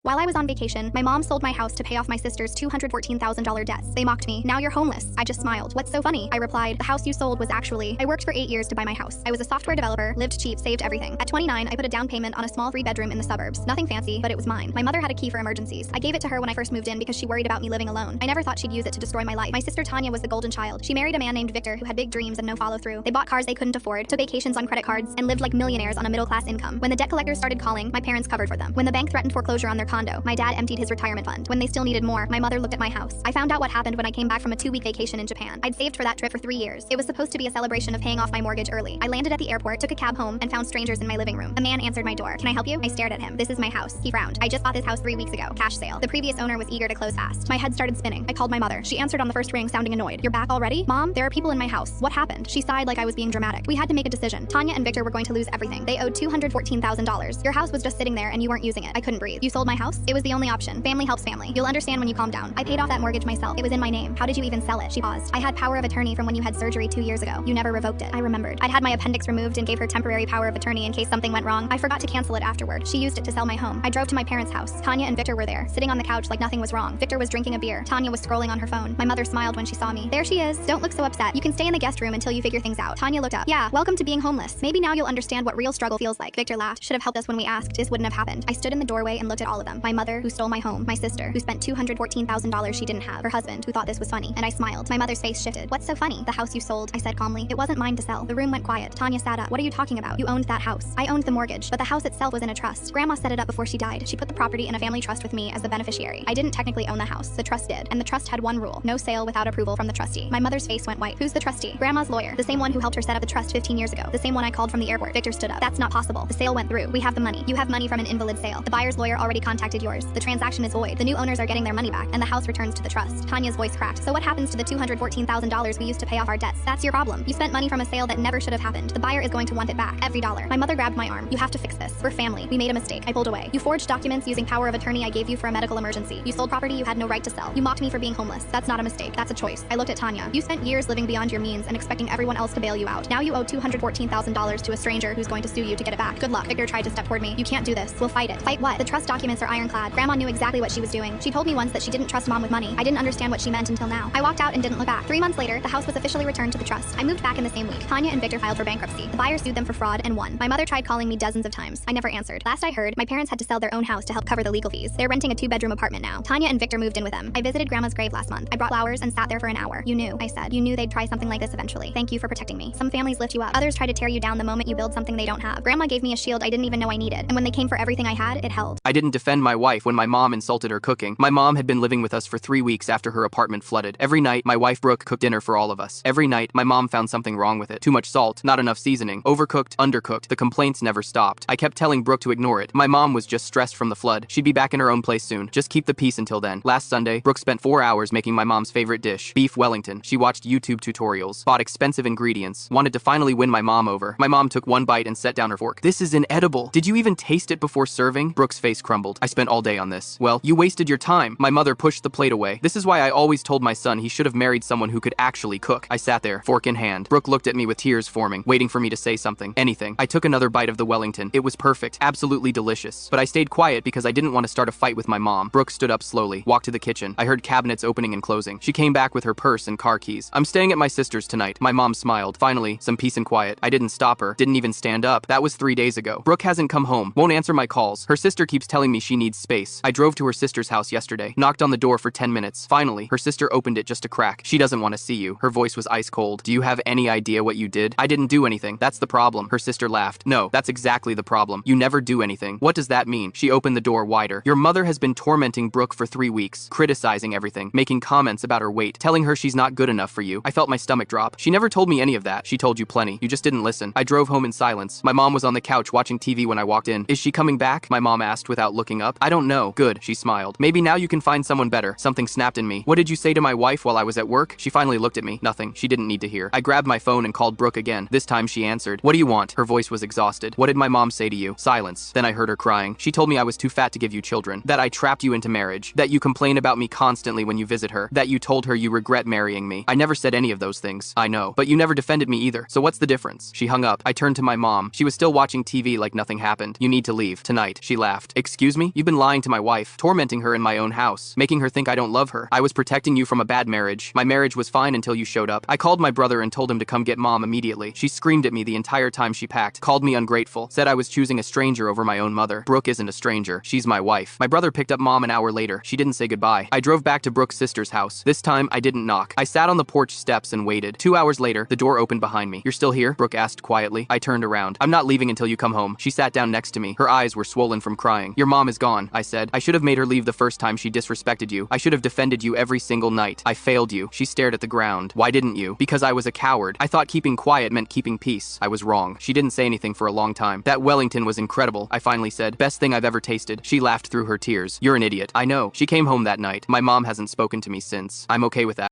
While I was on vacation, my mom sold my house to pay off my sister's $214,000 debts. They mocked me. "Now you're homeless." I just smiled. "What's so funny?" I replied. "The house you sold was actually..." I worked for 8 years to buy my house. I was a software developer, lived cheap, saved everything. At 29, I put a down payment on a small 3-bedroom in the suburbs. Nothing fancy, but it was mine. My mother had a key for emergencies. I gave it to her when I first moved in because she worried about me living alone. I never thought she'd use it to destroy my life. My sister Tanya was the golden child. She married a man named Victor who had big dreams and no follow-through. They bought cars they couldn't afford, took vacations on credit cards, and lived like millionaires on a middle-class income. When the debt collectors started calling, my parents covered for them. When the bank threatened foreclosure on their condo, my dad emptied his retirement fund. When they still needed more, my mother looked at my house. I found out what happened when I came back from a 2-week vacation in Japan. I'd saved for that trip for 3 years. It was supposed to be a celebration of paying off my mortgage early. I landed at the airport, took a cab home, and found strangers in my living room. A man answered my door. "Can I help you?" I stared at him. "This is my house." He frowned. "I just bought this house 3 weeks ago. Cash sale." The previous owner was eager to close fast. My head started spinning. I called my mother. She answered on the first ring, sounding annoyed. "You're back already? Mom, there are people in my house. What happened?" She sighed like I was being dramatic. "We had to make a decision. Tanya and Victor were going to lose everything. They owed $214,000. Your house was just sitting there and you weren't using it." I couldn't breathe. "You sold my house?" "It was the only option. Family helps family. You'll understand when you calm down. I paid off that mortgage myself. It was in my name. How did you even sell it?" She paused. "I had power of attorney from when you had surgery 2 years ago. You never revoked it." I remembered. I'd had my appendix removed and gave her temporary power of attorney in case something went wrong. I forgot to cancel it afterward. She used it to sell my home. I drove to my parents' house. Tanya and Victor were there, sitting on the couch like nothing was wrong. Victor was drinking a beer. Tanya was scrolling on her phone. My mother smiled when she saw me. "There she is. Don't look so upset. You can stay in the guest room until you figure things out." Tanya looked up. "Yeah, welcome to being homeless. Maybe now you'll understand what real struggle feels like." Victor laughed. "Should have helped us when we asked. This wouldn't have happened." I stood in the doorway and looked at all of them. My mother, who stole my home. My sister, who spent $214,000 she didn't have. Her husband, who thought this was funny. And I smiled. My mother's face shifted. "What's so funny?" "The house you sold," I said calmly. "It wasn't mine to sell." The room went quiet. Tanya sat up. "What are you talking about? You owned that house." "I owned the mortgage, but the house itself was in a trust. Grandma set it up before she died. She put the property in a family trust with me as the beneficiary. I didn't technically own the house. The trust did. And the trust had one rule: no sale without approval from the trustee." My mother's face went white. "Who's the trustee?" "Grandma's lawyer. The same one who helped her set up the trust 15 years ago. The same one I called from the airport." Victor stood up. "That's not possible. The sale went through. We have the money. You have money from an invalid sale. The buyer's lawyer already contacted yours. The transaction is void. The new owners are getting their money back, and the house returns to the trust." Tanya's voice cracked. "So what happens to the $214,000 we used to pay off our debts?" "That's your problem. You spent money from a sale that never should have happened. The buyer is going to want it back. Every dollar." My mother grabbed my arm. "You have to fix this. We're family. We made a mistake." I pulled away. "You forged documents using power of attorney I gave you for a medical emergency. You sold property you had no right to sell. You mocked me for being homeless. That's not a mistake. That's a choice." I looked at Tanya. "You spent years living beyond your means and expecting everyone else to bail you out. Now you owe $214,000 to a stranger who's going to sue you to get it back. Good luck." Victor tried to step toward me. "You can't do this. We'll fight it." "Fight what?" "The trust documents are ironclad. Grandma knew exactly what she was doing. She told me once that she didn't trust Mom with money. I didn't understand what she meant until now." I walked out and didn't look back. 3 months later, the house was officially returned to the trust. I moved back in the same week. Tanya and Victor filed for bankruptcy. The buyer sued them for fraud and won. My mother tried calling me dozens of times. I never answered. Last I heard, my parents had to sell their own house to help cover the legal fees. They're renting a 2-bedroom apartment now. Tanya and Victor moved in with them. I visited Grandma's grave last month. I brought flowers and sat there for an hour. "You knew," I said. "You knew they'd try something like this eventually. Thank you for protecting me." Some families lift you up. Others try to tear you down the moment you build something they don't have. Grandma gave me a shield I didn't even know I needed. And when they came for everything I had, it held. I didn't defend my wife when my mom insulted her cooking. My mom had been living with us for 3 weeks after her apartment flooded. Every night, my wife Brooke cooked dinner for all of us. Every night, my mom found something wrong with it. Too much salt, not enough seasoning, overcooked, undercooked. The complaints never stopped. I kept telling Brooke to ignore it. My mom was just stressed from the flood. She'd be back in her own place soon. Just keep the peace until then. Last Sunday, Brooke spent 4 hours making my mom's favorite dish, beef Wellington. She watched YouTube tutorials, bought expensive ingredients, wanted to finally win my mom over. My mom took one bite and set down her fork. "This is inedible. Did you even taste it before serving?" Brooke's face crumbled. "I spent all day on this." "Well, you wasted your time." My mother pushed the plate away. "This is why I always told my son he should have married someone who could actually cook." I sat there, fork in hand. Brooke looked at me with tears forming, waiting for me to say something. Anything. I took another bite of the Wellington. It was perfect, absolutely delicious. But I stayed quiet because I didn't want to start a fight with my mom. Brooke stood up slowly, walked to the kitchen. I heard cabinets opening and closing. She came back with her purse and car keys. "I'm staying at my sister's tonight." My mom smiled. Finally, some peace and quiet. I didn't stop her, didn't even stand up. That was 3 days ago. Brooke hasn't come home, won't answer my calls. Her sister keeps telling me she needs space. I drove to her sister's house yesterday, knocked on the door for 10 minutes. Finally, her sister opened it just a crack. "She doesn't want to see you." Her voice was ice cold. "Do you have any idea what you did?" "I didn't do anything. That's the problem." Her sister laughed. "No, that's exactly the problem. You never do anything." "What does that mean?" She opened the door wider. "Your mother has been tormenting Brooke for 3 weeks, criticizing everything, making comments about her weight, telling her she's not good enough for you." I felt my stomach drop. "She never told me any of that." "She told you plenty. You just didn't listen." I drove home in silence. My mom was on the couch watching TV when I walked in. "Is she coming back?" my mom asked without looking up. "I don't know." "Good," she smiled. "Maybe now you can find someone better." Something snapped in me. "What did you say to my wife while I was at work?" She finally looked at me. Nothing. She didn't need to hear. I grabbed my phone and called Brooke again. This time she answered. "What do you want?" Her voice was exhausted. "What did my mom say to you?" Silence. Then I heard her crying. "She told me I was too fat to give you children, that I trapped you into marriage, that you complain about me constantly when you visit her, that you told her you regret marrying me." "I never said any of those things." "I know, but you never defended me either. So what's the difference?" She hung up. I turned to my mom. She was still watching TV like nothing happened. "You need to leave tonight." She laughed. "Excuse me?" You've been lying to my wife, tormenting her in my own house, making her think I don't love her. I was protecting you from a bad marriage. My marriage was fine until you showed up. I called my brother and told him to come get mom immediately. She screamed at me the entire time she packed, called me ungrateful, said I was choosing a stranger over my own mother. Brooke isn't a stranger. She's my wife. My brother picked up mom an hour later. She didn't say goodbye. I drove back to Brooke's sister's house. This time, I didn't knock. I sat on the porch steps and waited. 2 hours later, the door opened behind me. You're still here? Brooke asked quietly. I turned around. I'm not leaving until you come home. She sat down next to me. Her eyes were swollen from crying. Your mom is gone, I said. I should have made her leave the first time she disrespected you. I should have defended you every single night. I failed you. She stared at the ground. Why didn't you? Because I was a coward. I thought keeping quiet meant keeping peace. I was wrong. She didn't say anything for a long time. That Wellington was incredible, I finally said. Best thing I've ever tasted. She laughed through her tears. You're an idiot. I know. She came home that night. My mom hasn't spoken to me since. I'm okay with that.